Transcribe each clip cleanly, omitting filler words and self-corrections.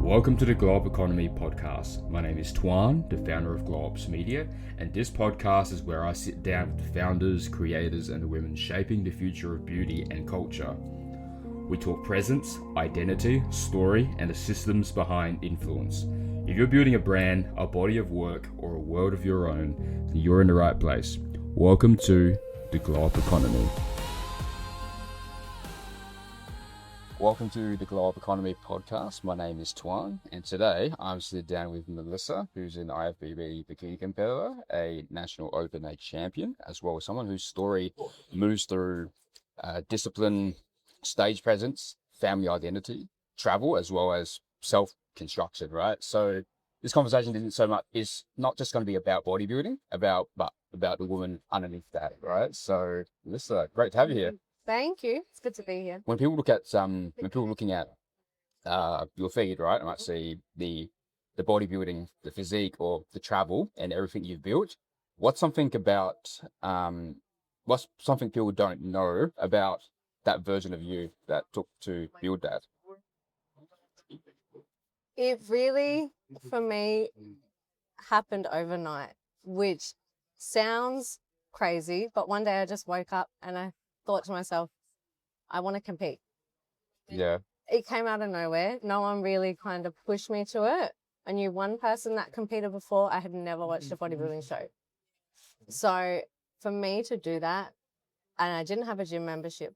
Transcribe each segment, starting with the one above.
Welcome to the Glow Up Economy podcast. My name is Tuan, the founder of Glow Up Media, and this podcast is where I sit down with the founders, creators, and the women shaping the future of beauty and culture. We talk presence, identity, story, and the systems behind influence. If you're building a brand, a body of work, or a world of your own, then you're in the right place. Welcome to the Glow Up Economy. Welcome to the Glow Up Economy podcast. My name is Tuan, and today I'm sitting down with Melissa, who's an IFBB Bikini competitor, a national open age champion, as well as someone whose story moves through discipline, stage presence, family identity, travel, as well as self-construction, right? So this conversation is not just going to be about bodybuilding, but about the woman underneath that, right? So Melissa, great to have you here. Thank you. It's good to be here. When people look at looking at your feed, right, I might see the bodybuilding, the physique, or the travel and everything you've built. What's something people don't know about that version of you that took to build that? It really, for me, happened overnight, which sounds crazy, but one day I just woke up and I thought to myself, I want to compete. Yeah. It came out of nowhere. No one really kind of pushed me to it. I knew one person that competed before. I had never watched a bodybuilding show. So for me to do that, and I didn't have a gym membership,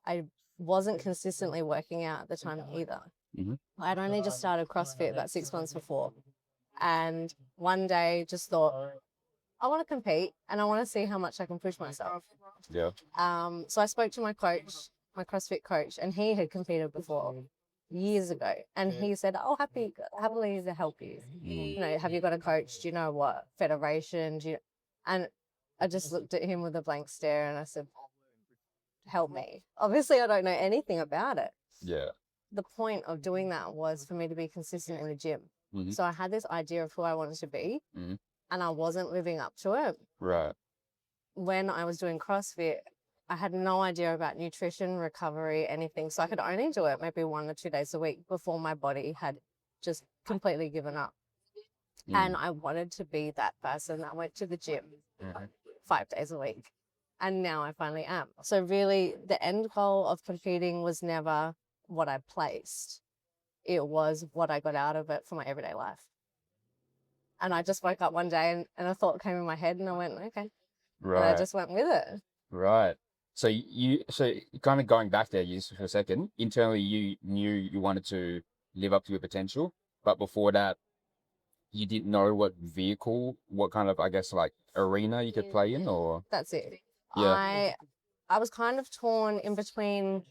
I wasn't consistently working out at the time either. Mm-hmm. I'd only just started CrossFit about 6 months before. And one day just thought, I want to compete and I want to see how much I can push myself. Yeah. So I spoke to my coach, my CrossFit coach, and he had competed before years ago. And he said, oh, happily to help you. You know, have you got a coach? Do you know what federation? And I just looked at him with a blank stare and I said, help me. Obviously, I don't know anything about it. Yeah. The point of doing that was for me to be consistent in the gym. Mm-hmm. So I had this idea of who I wanted to be. Mm-hmm. And I wasn't living up to it. Right. When I was doing CrossFit, I had no idea about nutrition, recovery, anything. So I could only do it maybe 1 or 2 days a week before my body had just completely given up. And I wanted to be that person that went to the gym 5 days a week. And now I finally am. So really, the end goal of competing was never what I placed. It was what I got out of it for my everyday life. And I just woke up one day and a thought came in my head and I went, okay. Right. And I just went with it. Right. So kind of going back there just for a second, internally you knew you wanted to live up to your potential, but before that, you didn't know what kind of, I guess, like arena you could play in, or? That's it. Yeah. I was kind of torn in between,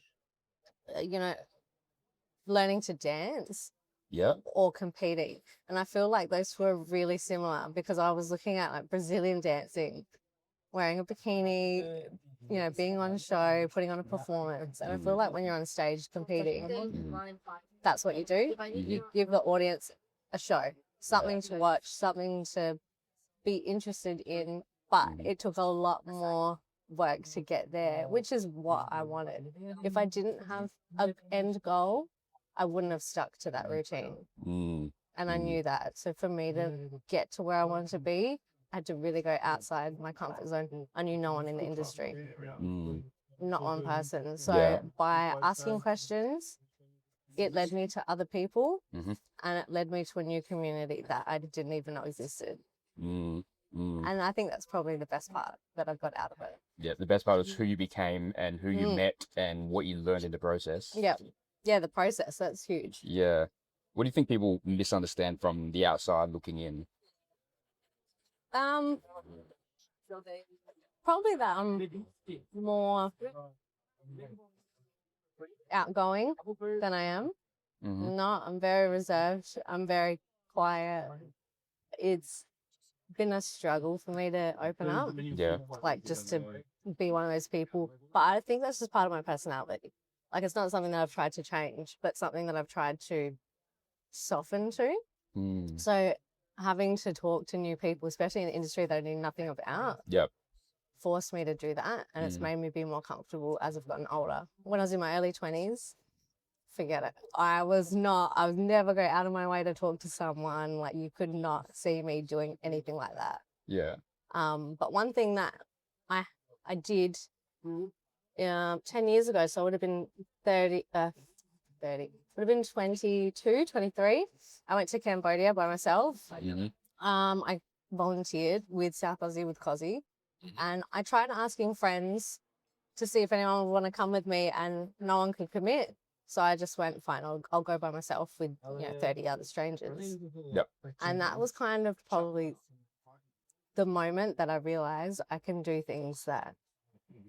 learning to dance. Yeah. Or competing. And I feel like those two are really similar because I was looking at like Brazilian dancing, wearing a bikini, being on a show, putting on a performance. And I feel like when you're on stage competing, that's what you do. You give the audience a show, something to watch, something to be interested in. But it took a lot more work to get there, which is what I wanted. If I didn't have an end goal, I wouldn't have stuck to that routine. And I knew that. So for me to get to where I wanted to be, I had to really go outside my comfort zone. I knew no one in the industry, not one person. So by asking questions, it led me to other people and it led me to a new community that I didn't even know existed. And I think that's probably the best part that I got out of it. Yeah, the best part is who you became and who you met and what you learned in the process. Yeah, the process, that's huge. Yeah. What do you think people misunderstand from the outside looking in? Probably that I'm more outgoing than I am. No, I'm very reserved. I'm very quiet. It's been a struggle for me to open up. Yeah. Like just to be one of those people. But I think that's just part of my personality. Like it's not something that I've tried to change, but something that I've tried to soften to. So having to talk to new people, especially in the industry that I knew nothing about, forced me to do that. And it's made me be more comfortable as I've gotten older. When I was in my early 20s, forget it. I would never go out of my way to talk to someone. Like, you could not see me doing anything like that. Yeah. But one thing that I did 10 years ago, so it would have been 30, would have been 22, 23. I went to Cambodia by myself. Mm-hmm. I volunteered with South Aussie with Cozzy, and I tried asking friends to see if anyone would want to come with me, and no one could commit. So I just went, fine, I'll go by myself with 30 other strangers. Yep. And that was kind of probably the moment that I realized I can do things that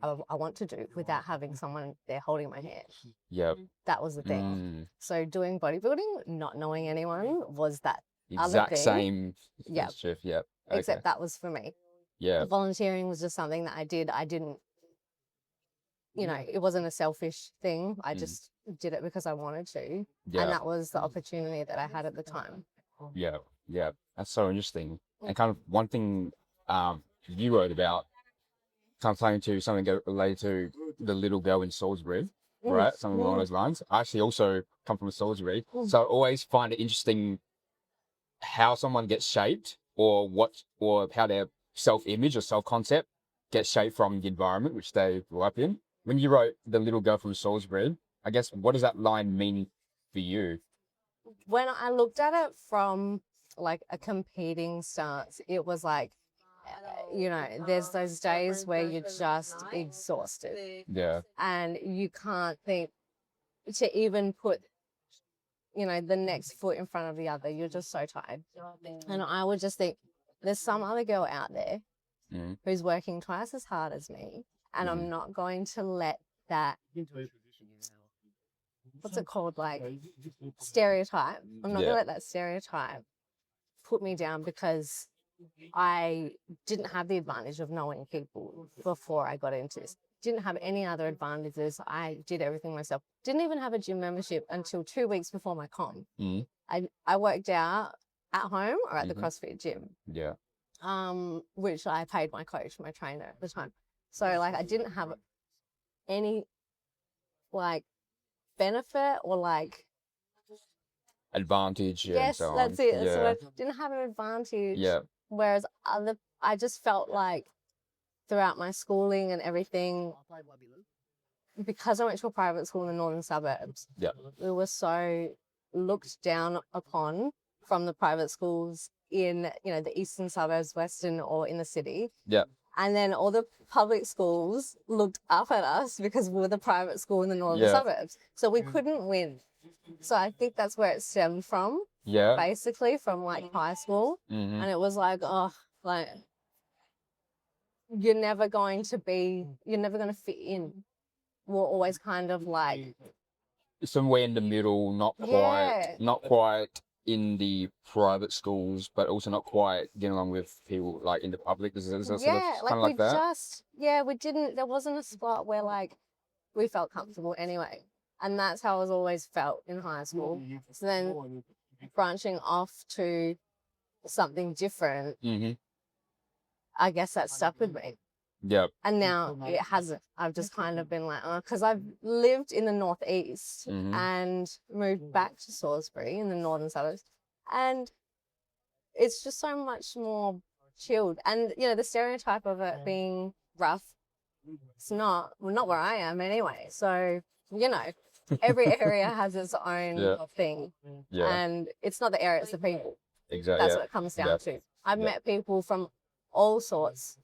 I want to do without having someone there holding my hand. Yep. That was the thing. So doing bodybuilding, not knowing anyone, was that exact same. Yeah. Yep. Except that was for me. Yeah. Volunteering was just something that I did. I didn't, it wasn't a selfish thing. I just did it because I wanted to. Yeah. And that was the opportunity that I had at the time. Yeah. Yeah. That's so interesting. And kind of one thing you wrote about, kind of playing to something related to the little girl in Salisbury, right? Something along those lines. I actually also come from Salisbury. So I always find it interesting how someone gets shaped or how their self-image or self-concept gets shaped from the environment which they grew up in. When you wrote the little girl from Salisbury, I guess, what does that line mean for you? When I looked at it from like a competing stance, it was like, there's those days where you're just exhausted. Yeah. And you can't think to even put, the next foot in front of the other. You're just so tired. And I would just think, there's some other girl out there who's working twice as hard as me. And I'm not going to let that, what's it called, like stereotype. I'm not going to let that stereotype put me down because I didn't have the advantage of knowing people before I got into this. Didn't have any other advantages. I did everything myself. Didn't even have a gym membership until 2 weeks before my comp. I worked out at home or at the CrossFit gym. Yeah. Which I paid my coach, my trainer at the time. So like I didn't have any like benefit or like advantage. Yes, and so that's on. it. Yeah. So I didn't have an advantage. Yeah. Whereas I just felt like throughout my schooling and everything, because I went to a private school in the northern suburbs, we were so looked down upon from the private schools in, the eastern suburbs, western, or in the city. Yeah. And then all the public schools looked up at us because we were the private school in the northern suburbs. So we couldn't win. So I think that's where it stemmed from. Yeah. Basically from like high school. And it was like, you're never going to fit in. We're always kind of like somewhere in the middle, not quite in the private schools, but also not quite getting along with people like in the public. Is it sort of kind of like that? We didn't, there wasn't a spot where like we felt comfortable anyway. And that's how I was always felt in high school. So then branching off to something different, I guess that stuck with me. Yep. And now it hasn't. I've just kind of been like, because I've lived in the northeast and moved back to Salisbury in the northern suburbs. And it's just so much more chilled. And, the stereotype of it being rough, it's not where I am anyway. So, every area has its own thing. Yeah. And it's not the area, it's the people. Exactly. That's what it comes down to. I've met people from all sorts,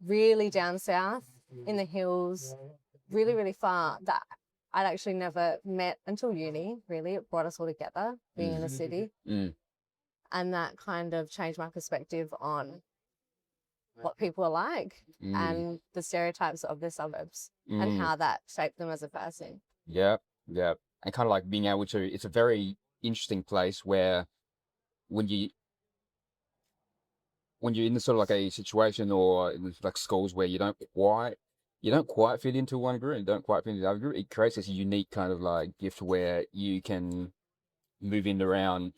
really down south in the hills, really, really far, that I'd actually never met until uni, really. It brought us all together, being in the city. And that kind of changed my perspective on what people are like and the stereotypes of the suburbs and how that shaped them as a person. Yeah, yeah. And kind of like being able to, it's a very interesting place where when you're in the sort of like a situation or in like schools where you don't quite fit into one group and don't quite fit into the other group, it creates this unique kind of like gift where you can move in around,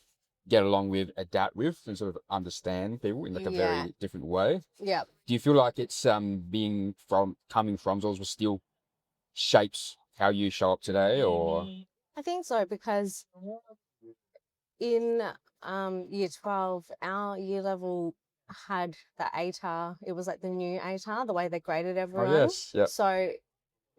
get along with, adapt with, and sort of understand people in like a very different way. Yeah. Do you feel like it's coming from Salisbury still shapes how you show up today, or? I think so, because in year 12, our year level had the ATAR. It was like the new ATAR, the way they graded everyone. Oh, yes. Yep. So,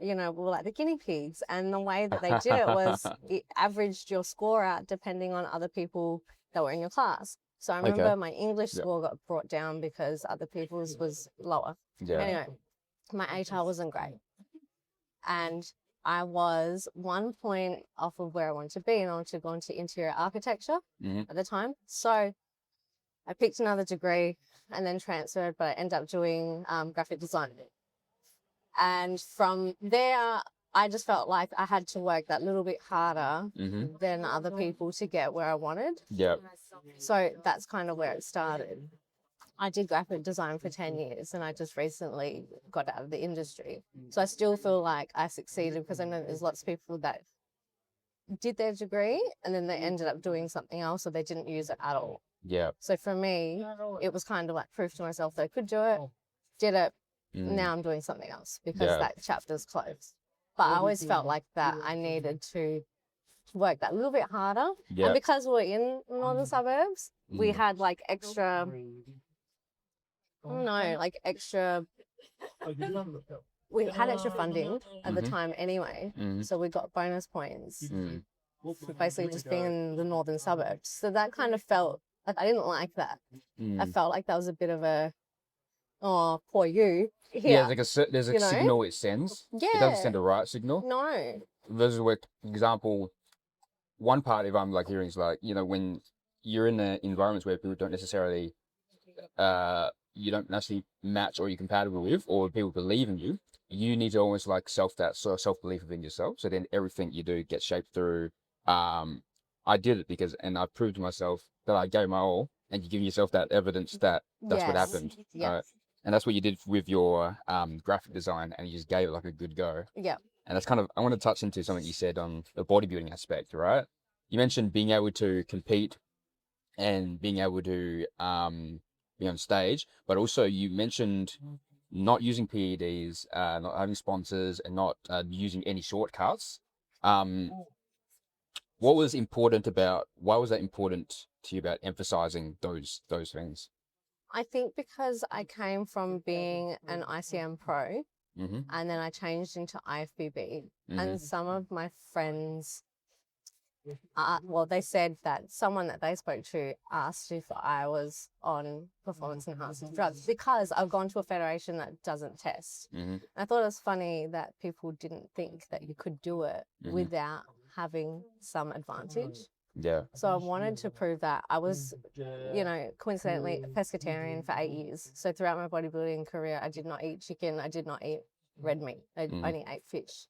we were like the guinea pigs. And the way that they did it was it averaged your score out depending on other people that were in your class. So I remember my English score got brought down because other people's was lower. Yeah. Anyway, my ATAR wasn't great. And I was 1 point off of where I wanted to be, and I wanted to go into interior architecture at the time. So I picked another degree and then transferred, but I ended up doing graphic design. And from there, I just felt like I had to work that little bit harder than other people to get where I wanted. Yeah. So that's kind of where it started. I did graphic design for 10 years and I just recently got out of the industry. So I still feel like I succeeded because I know there's lots of people that did their degree and then they ended up doing something else or they didn't use it at all. Yeah. So for me, it was kind of like proof to myself that I could do it, did it, now I'm doing something else because that chapter's closed. But I always felt like that I needed to work that little bit harder. Yeah. And because we're in the northern suburbs, we had like extra... we had extra funding at the time anyway, so we got bonus points for basically just being in the northern suburbs. So that kind of felt like I didn't like that. I felt like that was a bit of a, oh, poor you. Here. Yeah, there's a signal it sends. Yeah. It doesn't send a right signal. No. This is where, for example, one part if I'm like hearing is like, when you're in the environments where people don't necessarily you don't necessarily match or you're compatible with, or people believe in you, you need to almost like self-belief within yourself. So then everything you do gets shaped through, I did it and I proved to myself that I gave my all, and you give yourself that evidence that that's what happened. Yes. And that's what you did with your graphic design, and you just gave it like a good go. Yeah. And that's kind of, I want to touch into something you said on the bodybuilding aspect, right? You mentioned being able to compete and being able to be on stage, but also you mentioned not using PEDs, not having sponsors, and not using any shortcuts. Why was that important to you about emphasizing those things? I think because I came from being an ICM pro and then I changed into IFBB, and some of my friends, they said that someone that they spoke to asked if I was on performance enhancing drugs because I've gone to a federation that doesn't test. I thought it was funny that people didn't think that you could do it without having some advantage. Yeah. So I wanted to prove that. I was, coincidentally, a pescatarian for 8 years. So throughout my bodybuilding career, I did not eat chicken. I did not eat red meat. I only ate fish.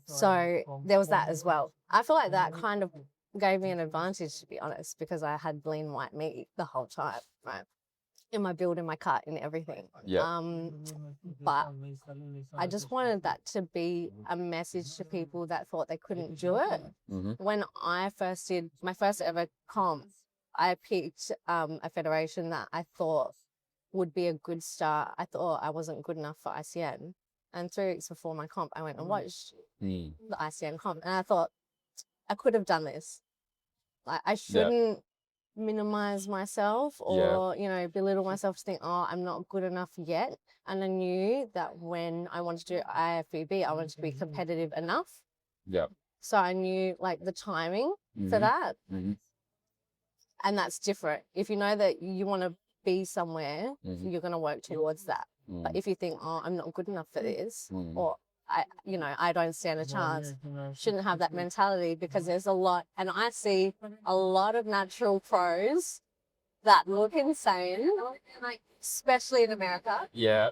So there was that as well. I feel like that kind of gave me an advantage, to be honest, because I had lean white meat the whole time, right? In my build, in my cut, in everything. Yeah. But I just wanted that to be a message to people that thought they couldn't do it. When I first did my first ever comp, I picked a federation that I thought would be a good start. I thought I wasn't good enough for ICN. And 3 weeks before my comp, I went and watched the ICN comp. And I thought, I could have done this. Like, I shouldn't minimize myself or belittle myself to think, oh, I'm not good enough yet. And I knew that when I wanted to do IFBB, I wanted to be competitive enough. So I knew like the timing for that. And that's different. If you know that you want to be somewhere, you're going to work towards that. But if you think, oh, I'm not good enough for this, or I don't stand a chance, shouldn't have that mentality, because there's a lot, and I see a lot of natural pros that look insane, especially in America. Yeah.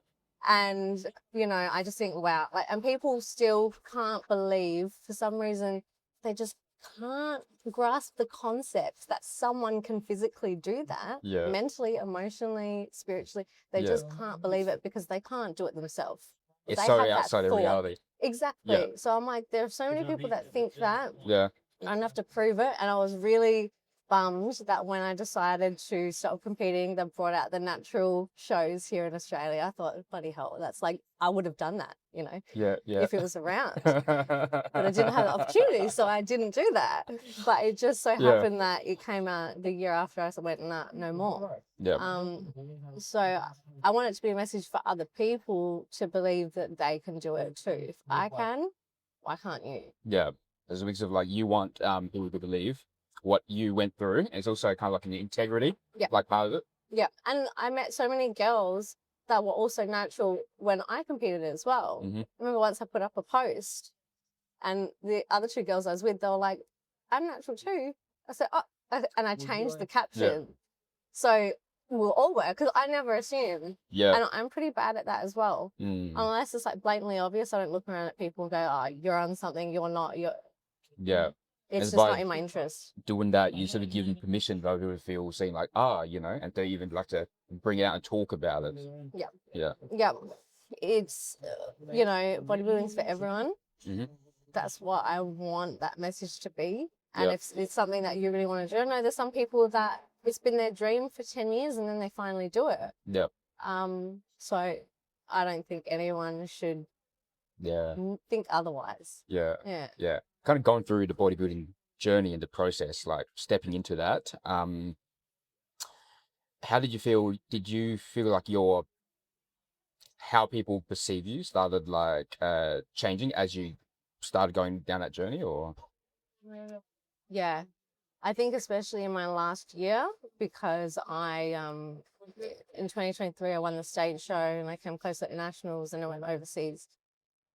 And, I just think, wow, and people still can't believe, for some reason, they just can't grasp the concept that someone can physically do that, mentally, emotionally, spiritually. They just can't believe it because they can't do it themselves. It's so outside of reality. Exactly. Yeah. So I'm like, there are so many people that think that. Yeah. I don't have to prove it. And I was really bummed that when I decided to stop competing, they brought out the natural shows here in Australia. I thought, bloody hell, that's like, I would have done that, you know, if it was around. But I didn't have the opportunity, so I didn't do that. But it just so happened that it came out the year after I went, nah, no more. So I want it to be a message for other people to believe that they can do it too. If I can, why can't you? Yeah. There's a mix of like, you want people to believe what you went through. And it's also kind of like an integrity, like part of it. Yeah. And I met so many girls that were also natural when I competed as well. I remember once I put up a post and the other two girls I was with, they were like, I'm natural too. I said, oh, and I changed the caption. So we'll all work, because I never assume. And I'm pretty bad at that as well. Unless it's like blatantly obvious, I don't look around at people and go, oh, you're on something, you're not, you're... It's just not in my interest. Doing that, you sort of give them permission for people to feel seen, like, you know, and they even like to bring it out and talk about it. It's, you know, bodybuilding's for everyone. That's what I want that message to be. And if it's something that you really want to do, I know there's some people that it's been their dream for 10 years and then they finally do it. So I don't think anyone should think otherwise. Kind of going through the bodybuilding journey and the process, like stepping into that. How did you feel? Did you feel like how people perceive you started like changing as you started going down that journey, or? Yeah, I think especially in my last year, because I in 2023 I won the state show and I came close at nationals and I went overseas.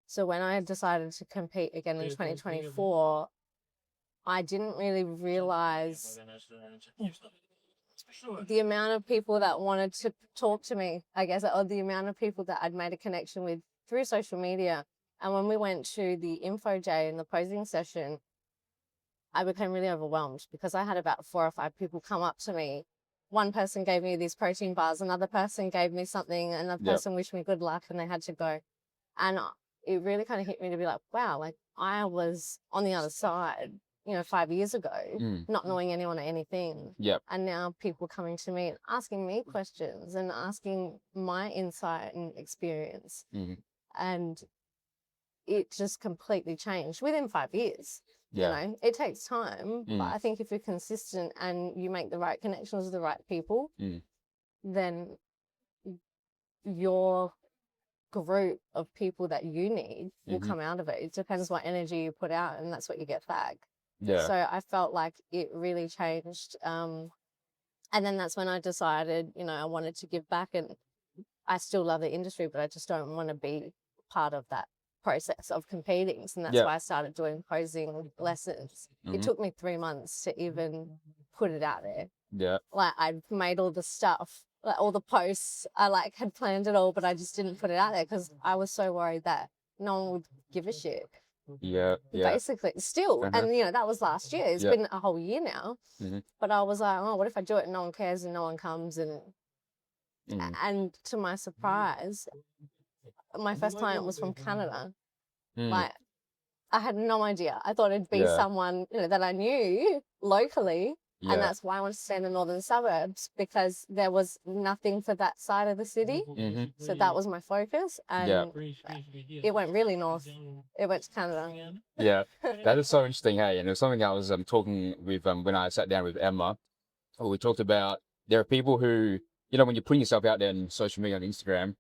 So when I decided to compete again in 2024, I didn't really realize the amount of people that wanted to talk to me, I guess, or the amount of people that I'd made a connection with through social media. And when we went to the info day and the posing session, I became really overwhelmed because I had about 4 or 5 people come up to me. One person gave me these protein bars, another person gave me something, another person wished me good luck and they had to go. And it really kind of hit me to be like, wow, like I was on the other side, you know, 5 years ago, not knowing anyone or anything. And now people coming to me and asking me questions and asking my insight and experience. And it just completely changed within 5 years. You know, it takes time, but I think if you're consistent and you make the right connections with the right people, then your group of people that you need will come out of it. It depends what energy you put out, and that's what you get back. So I felt like it really changed. And then that's when I decided, you know, I wanted to give back, and I still love the industry, but I just don't want to be part of that process of competing. And that's why I started doing posing lessons. It took me 3 months to even put it out there. Like I made all the stuff, like all the posts, I like had planned it all, but I just didn't put it out there because I was so worried that no one would give a shit. Basically, still. And you know, that was last year. It's been a whole year now. But I was like, oh, what if I do it and no one cares and no one comes? And to my surprise, my first client was from Canada. Like, I had no idea. I thought it'd be someone, you know, that I knew locally. And that's why I wanted to stay in the northern suburbs, because there was nothing for that side of the city. So that was my focus. And it went really north. It went to Canada. That is so interesting, hey? And it was something I was talking with when I sat down with Emma. We talked about there are people who, you know, when you're putting yourself out there on social media, on Instagram,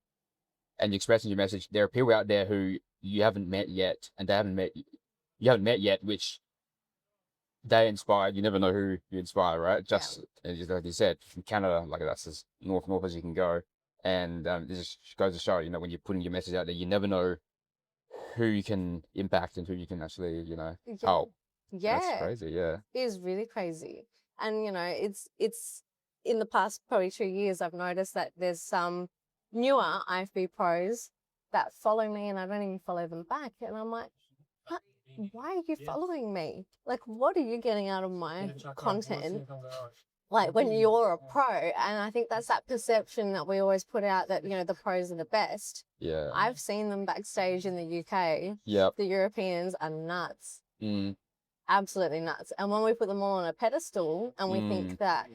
and you're expressing your message, there are people out there who you haven't met yet, and you haven't met yet, which they inspired. You never know who you inspire, right? Just like you said, from Canada, like that's as north as you can go. And this just goes to show, you know, when you're putting your message out there, you never know who you can impact and who you can actually, you know, help. That's crazy. It is really crazy. And you know, it's in the past probably 2 years, I've noticed that there's some newer IFB pros that follow me and I don't even follow them back. And I'm like, why are you following me? Like, what are you getting out of my content? Like, when you're a pro. And I think that's that perception that we always put out that, you know, the pros are the best. I've seen them backstage in the UK. The Europeans are nuts. absolutely nuts. And when we put them all on a pedestal and we think that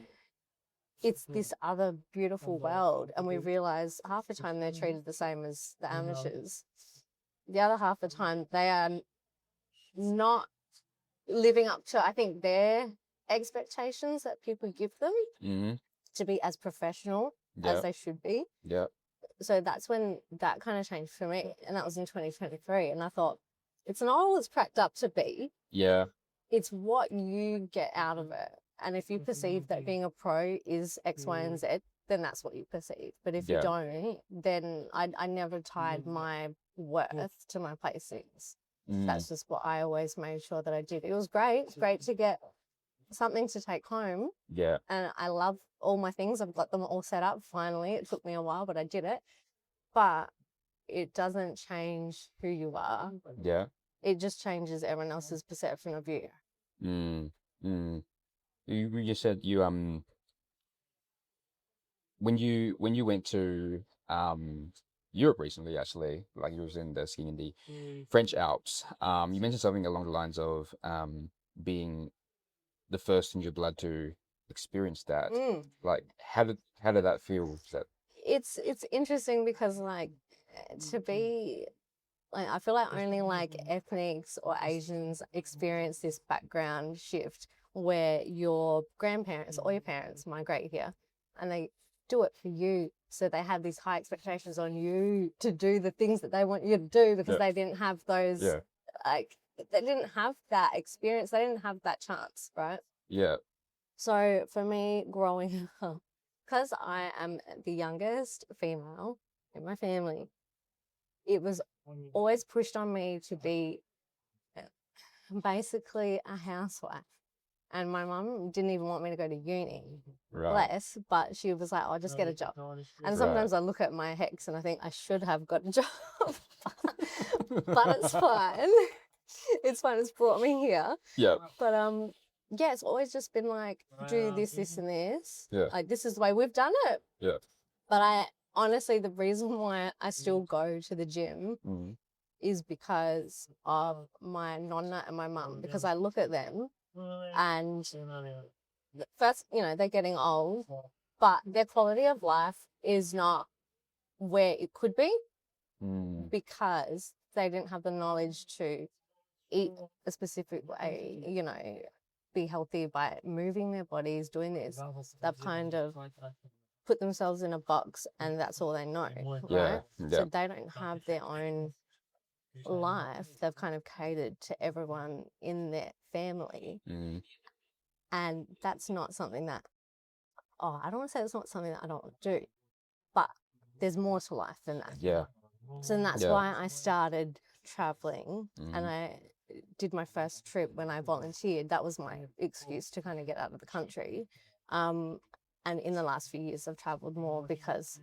it's this other beautiful world, and we realize half the time they're treated the same as the amateurs, the other half the time they are not living up to, I think, their expectations that people give them to be as professional as they should be. Yeah. So that's when that kind of changed for me, and that was in 2023. And I thought, it's not all it's cracked up to be. Yeah. It's what you get out of it. And if you perceive that being a pro is X, Y, and Z, then that's what you perceive. But if you don't, then I never tied my worth to my placings. That's just what I always made sure that I did. It was great. It's great to get something to take home. Yeah. And I love all my things. I've got them all set up finally. It took me a while, but I did it. But it doesn't change who you are. Yeah. It just changes everyone else's perception of you. You said you when you went to Europe recently, actually, like you was in the skiing in the French Alps, you mentioned something along the lines of being the first in your blood to experience that. Like, how did that feel? It's interesting because, like, to be like, I feel like only like ethnics or Asians experience this background shift where your grandparents or your parents migrate here and they do it for you. So they have these high expectations on you to do the things that they want you to do because they didn't have those, like, they didn't have that experience. They didn't have that chance, right? Yeah. So for me, growing up, because I am the youngest female in my family, it was always pushed on me to be basically a housewife. And my mum didn't even want me to go to uni, bless, but she was like, "I'll just get a job." And sometimes I look at my hex and I think I should have got a job, but it's fine. It's fine. It's brought me here. Yeah. But yeah, it's always just been like, do this, this, and this. Yeah. Like, this is the way we've done it. Yeah. But honestly, the reason why I still go to the gym is because of my nonna and my mum, because I look at them and first, you know, they're getting old, but their quality of life is not where it could be because they didn't have the knowledge to eat a specific way, you know, be healthy by moving their bodies, doing this. They've kind of put themselves in a box and that's all they know, right? So they don't have their own life. They've kind of catered to everyone in their family. And that's not something that, I don't want to say it's not something that I don't do, but there's more to life than that. Yeah. So that's why I started traveling and I did my first trip when I volunteered. That was my excuse to kind of get out of the country. And in the last few years, I've traveled more because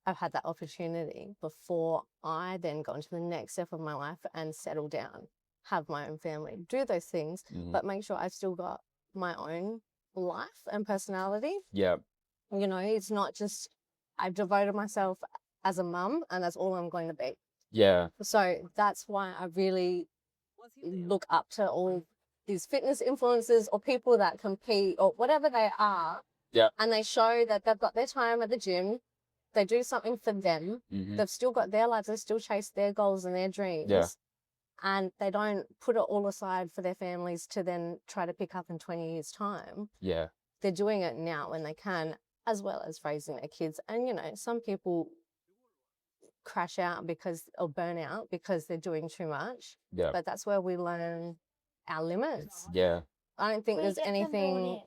I've had that opportunity before I then go into the next step of my life and settle down, have my own family, do those things, but make sure I've still got my own life and personality. Yeah. You know, it's not just I've devoted myself as a mum and that's all I'm going to be. Yeah. So that's why I really look up to all these fitness influencers or people that compete or whatever they are. Yeah. And they show that they've got their time at the gym. They do something for them. They've still got their lives. They still chase their goals and their dreams. Yeah. And they don't put it all aside for their families to then try to pick up in 20 years' time. Yeah. They're doing it now when they can, as well as raising their kids. And, you know, some people crash out or burn out because they're doing too much. Yeah. But that's where we learn our limits. Yeah. I don't think there's anything.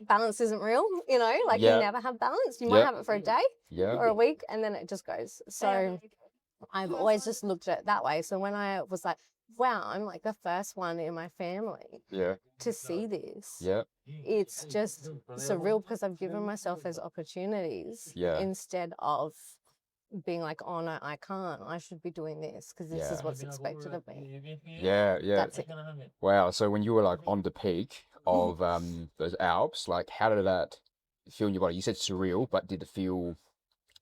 Balance isn't real, you know, like you never have balance. You might have it for a day or a week and then it just goes. So I've always just looked at it that way. So when I was like, wow, I'm like the first one in my family to see this. Yeah. It's just surreal because I've given myself those opportunities instead of being like, oh no, I can't. I should be doing this because this is what's expected of me. Yeah, yeah. That's it. Wow. So when you were like on the peak of those Alps, like how did that feel in your body? You said surreal, but did it feel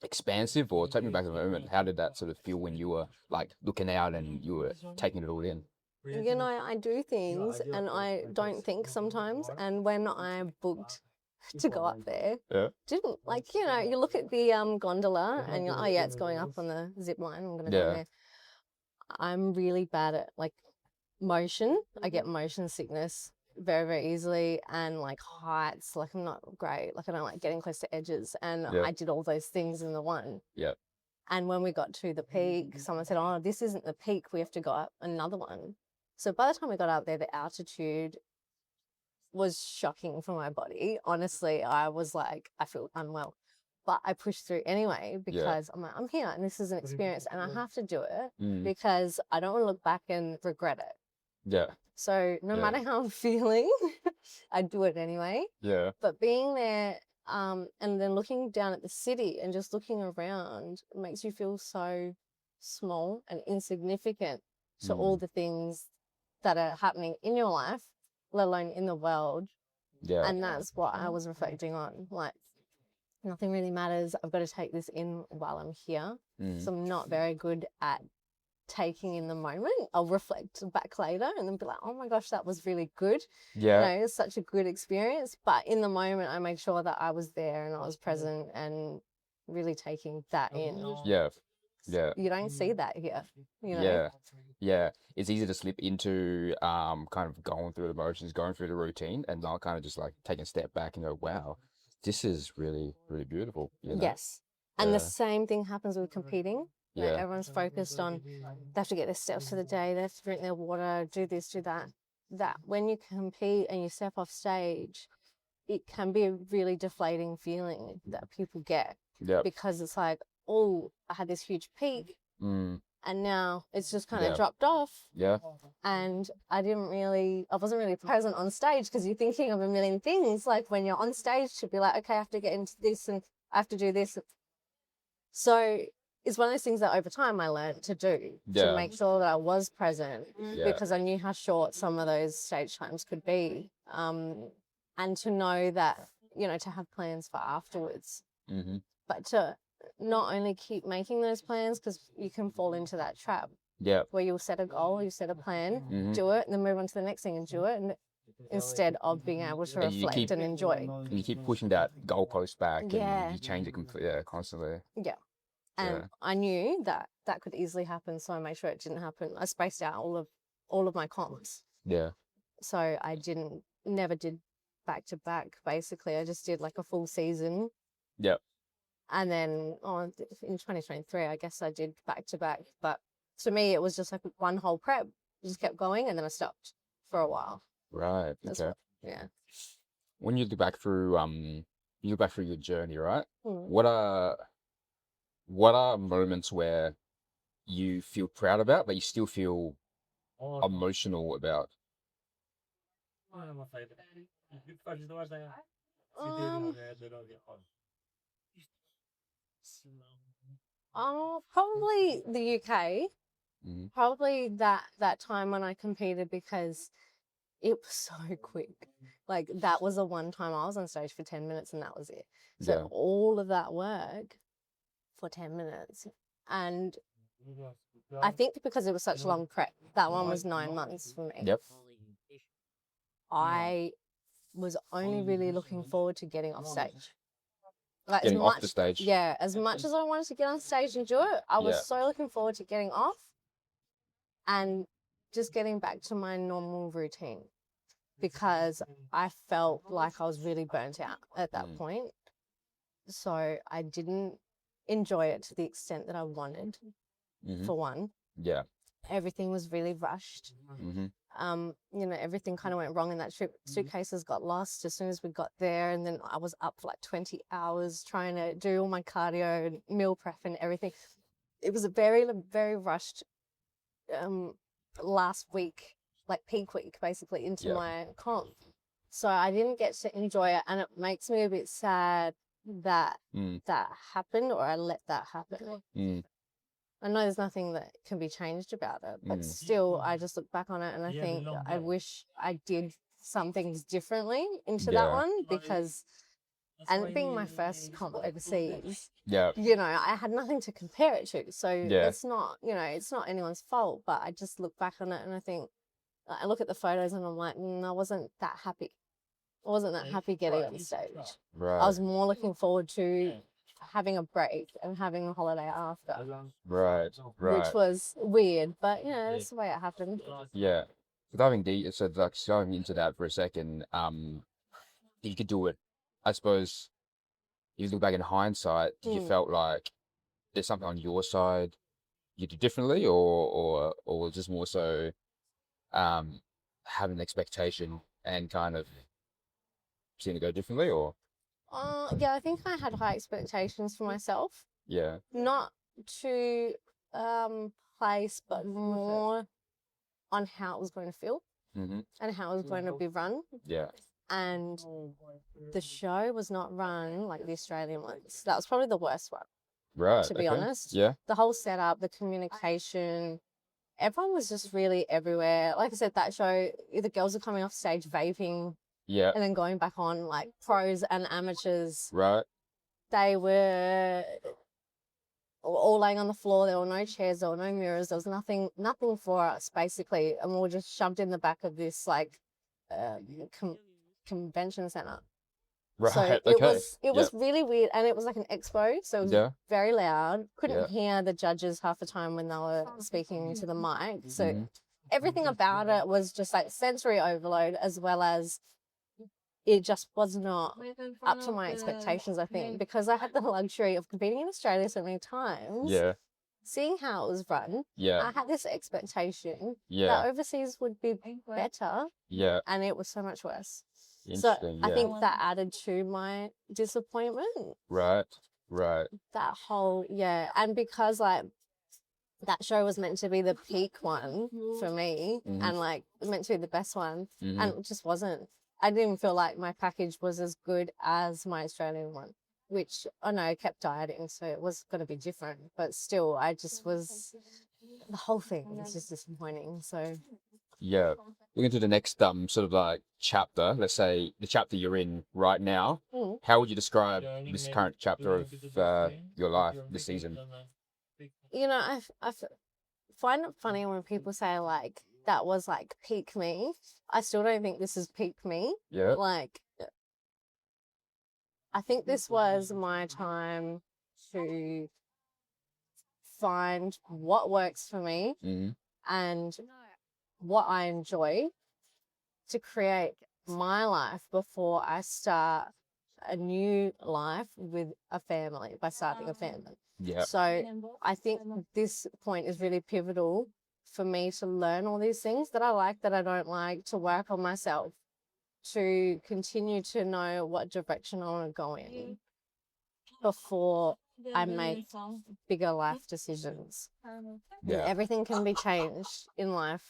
expansive? Or take me back to the moment. How did that sort of feel when you were like looking out and you were taking it all in? You know, I do things and I don't think sometimes. And when I booked to go up there, didn't like, you know, you look at the gondola and you're like, oh yeah, it's going up on the zip line. I'm gonna go there. I'm really bad at like motion. I get motion sickness very, very easily, and like heights, like I'm not great. Like I don't like getting close to edges, and I did all those things in the one. And when we got to the peak, someone said, oh, this isn't the peak, we have to go up another one. So by the time we got up there, the altitude was shocking for my body. Honestly, I was like, I feel unwell. But I pushed through anyway because I'm like, I'm here and this is an experience and I have to do it because I don't want to look back and regret it. So no matter how I'm feeling, I do it anyway. But being there and then looking down at the city and just looking around makes you feel so small and insignificant to all the things that are happening in your life, let alone in the world. And that's what I was reflecting on. Like, nothing really matters. I've got to take this in while I'm here. So I'm not very good at taking in the moment. I'll reflect back later and then be like, oh my gosh, that was really good. You know, it's such a good experience. But in the moment, I made sure that I was there and I was present and really taking that in. You don't see that here, you know? It's easy to slip into kind of going through the motions, going through the routine, and not kind of just like taking a step back and go, wow, this is really, really beautiful. You know? And the same thing happens with competing. You know, everyone's focused on they have to get their steps for the day, they have to drink their water, do this, do that. That when you compete and you step off stage, it can be a really deflating feeling that people get. Because it's like, oh, I had this huge peak and now it's just kind of dropped off. And I wasn't really present on stage because you're thinking of a million things. Like when you're on stage to be like, okay, I have to get into this and I have to do this. So it's one of those things that over time I learned to do to make sure that I was present because I knew how short some of those stage times could be. And to know that, you know, to have plans for afterwards, but to not only keep making those plans because you can fall into that trap where you'll set a goal, you set a plan, do it, and then move on to the next thing and do it, and instead of being able to reflect and enjoy. And you keep pushing that goalpost back and you change it completely, constantly. And I knew that that could easily happen, so I made sure it didn't happen. I spaced out all of my comps. So I never did back to back, basically. I just did like a full season. And then in 2023, I guess I did back to back. But to me, it was just like one whole prep. Just kept going and then I stopped for a while. Right. Okay. When you look back through your journey, right? What are moments where you feel proud about, but you still feel emotional about? Probably the UK. Probably that time when I competed because it was so quick. Like that was the one time I was on stage for 10 minutes and that was it. So all of that work for 10 minutes. And I think because it was such long prep, that one was 9 months for me. I was only really looking forward to getting off stage. Like getting off the stage. Yeah, as much as I wanted to get on stage and do it, I was so looking forward to getting off and just getting back to my normal routine because I felt like I was really burnt out at that point. So I didn't enjoy it to the extent that I wanted, for one. Everything was really rushed. You know, everything kind of went wrong in that trip. Suitcases got lost as soon as we got there, and then I was up for like 20 hours trying to do all my cardio and meal prep and everything. It was a very, very rushed last week, like peak week, basically, into my comp. So I didn't get to enjoy it, and it makes me a bit sad that that happened, or I let that happen. I know there's nothing that can be changed about it, but still, I just look back on it and I think I wish I did some things differently into that one because, and it being my first comp overseas, you know, I had nothing to compare it to. So it's not, you know, it's not anyone's fault, but I just look back on it and I think I look at the photos and I'm like, I wasn't that happy. I wasn't that happy getting on stage. Right. I was more looking forward to having a break and having a holiday after. Right. Which was weird, but that's the way it happened. Yeah. Diving into that for a second, you could do it. I suppose if you look back in hindsight, did you felt like there's something on your side you did differently, or just more so having an expectation and kind of seeing it go differently, or? Yeah, I think I had high expectations for myself. Yeah. Not to place, but more on how it was going to feel and how it was going to be run. Yeah. And the show was not run like the Australian ones. That was probably the worst one. Right. To be honest. Yeah. The whole setup, the communication, everyone was just really everywhere. Like I said, that show, the girls are coming off stage vaping. Yeah. And then going back on like pros and amateurs. Right. They were all laying on the floor. There were no chairs, there were no mirrors, there was nothing for us basically. And we were just shoved in the back of this like convention center. Right. So it was really weird, and it was like an expo, so it was very loud. Couldn't hear the judges half the time when they were speaking to the mic. So everything about it was just like sensory overload, as well as it just was not up to my expectations, I think, because I had the luxury of competing in Australia so many times. Yeah. Seeing how it was run. Yeah. I had this expectation that overseas would be better. Yeah. And it was so much worse. So I think that added to my disappointment. Right. That whole, and because like that show was meant to be the peak one for me and like meant to be the best one, and it just wasn't. I didn't feel like my package was as good as my Australian one, which I kept dieting, so it was going to be different, but still the whole thing was just disappointing. So yeah. Looking to the next sort of like chapter, let's say the chapter you're in right now, how would you describe this current chapter of your life this season? I find it funny when people say like that was like peak me. I still don't think this is peak me. Yeah. Like I think this was my time to find what works for me and what I enjoy to create my life before I start a new life with a family, by starting a family. Yeah. So I think this point is really pivotal for me to learn all these things that I like, that I don't like, to work on myself, to continue to know what direction I want to go in before I make bigger life decisions. Yeah. And everything can be changed in life.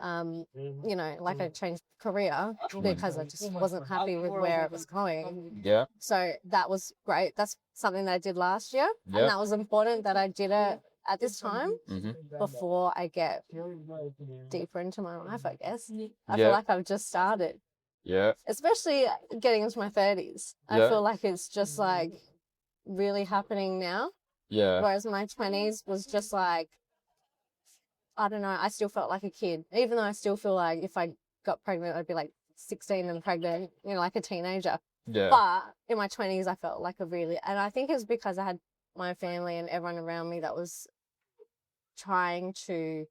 Like I changed career because I just wasn't happy with where it was going. Yeah. So that was great. That's something that I did last year. Yeah. And that was important that I did it at this time before I get deeper into my life, I guess. I feel like I've just started. Yeah. Especially getting into my 30s. I feel like it's just like really happening now. Yeah. Whereas my 20s was just like, I don't know, I still felt like a kid, even though I still feel like if I got pregnant, I'd be like 16 and pregnant, like a teenager. Yeah. But in my 20s, I felt like and I think it was because I had my family and everyone around me that was trying to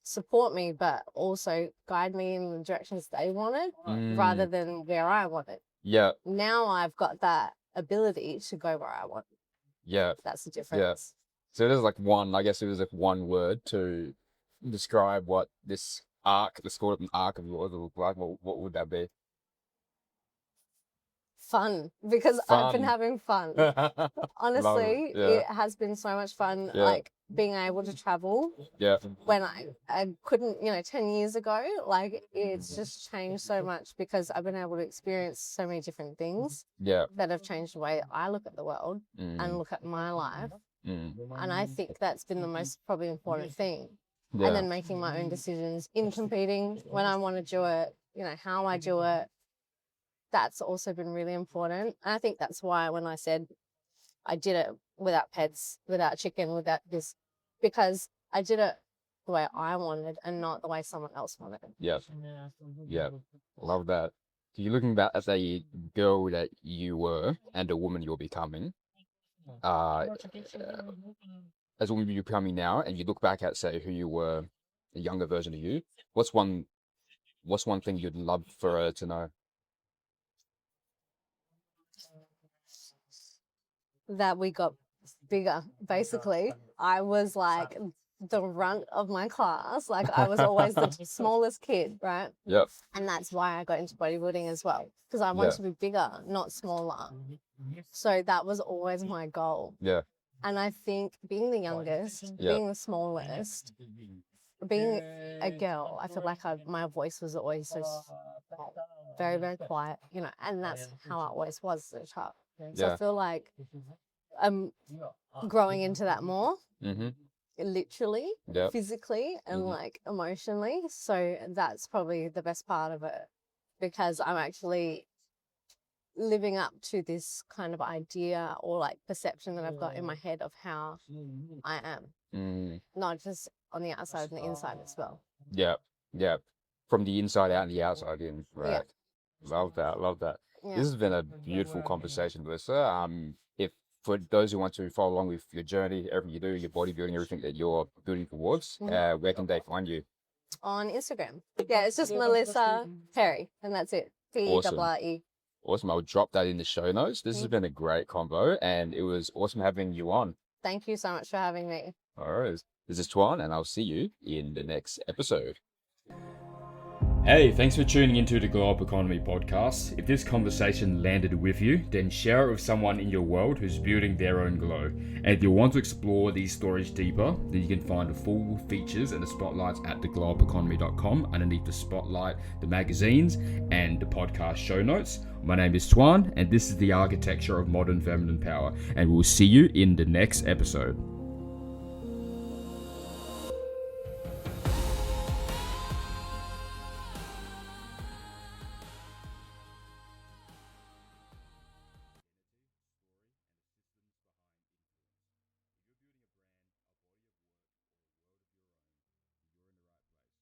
support me, but also guide me in the directions they wanted rather than where I wanted. Yeah. Now I've got that ability to go where I want. Yeah. That's the difference. Yeah. So there's like one word to describe what this arc, let's call it an arc of yours, will look like. What would that be? Fun, because I've been having fun. Honestly, it has been so much fun, like being able to travel. Yeah. When I couldn't, 10 years ago, like it's just changed so much because I've been able to experience so many different things that have changed the way I look at the world and look at my life. And I think that's been the most probably important thing. And then making my own decisions in competing when I want to do it, how I do it. That's also been really important. And I think that's why when I said I did it without pets, without chicken, without this, because I did it the way I wanted and not the way someone else wanted. Yeah. Yeah. Love that. So you're looking back as a girl that you were and a woman you're becoming. As a woman you're becoming now, and you look back at, say, who you were, a younger version of you, what's one thing you'd love for her to know? That we got bigger, basically. I was like the runt of my class. Like I was always the smallest kid, right? Yep. And that's why I got into bodybuilding as well, because I wanted to be bigger, not smaller. So that was always my goal. Yeah. And I think being the youngest, being the smallest, being a girl, I feel like my voice was always so very, very quiet, you know, and that's how I always was as a child. So I feel like I'm growing into that more, literally, physically, and like emotionally. So that's probably the best part of it, because I'm actually living up to this kind of idea or like perception that I've got in my head of how I am, not just on the outside and the inside as well. Yeah. From the inside out and the outside in. Right. Love that. This has been a beautiful conversation, Melissa. If for those who want to follow along with your journey, everything you do, your bodybuilding, everything that you're building towards, where can they find you? On Instagram. Yeah, it's just Melissa Perre, and that's it. P-E-R-R-E. Awesome. I'll drop that in the show notes. This has been a great convo, and it was awesome having you on. Thank you so much for having me. All right. This is Tuan, and I'll see you in the next episode. Hey, thanks for tuning into the Glow Up Economy podcast. If this conversation landed with you, then share it with someone in your world who's building their own glow. And if you want to explore these stories deeper, then you can find the full features and the spotlights at theglowupeconomy.com underneath the spotlight, the magazines, and the podcast show notes. My name is Tuan, and this is the architecture of modern feminine power, and we'll see you in the next episode.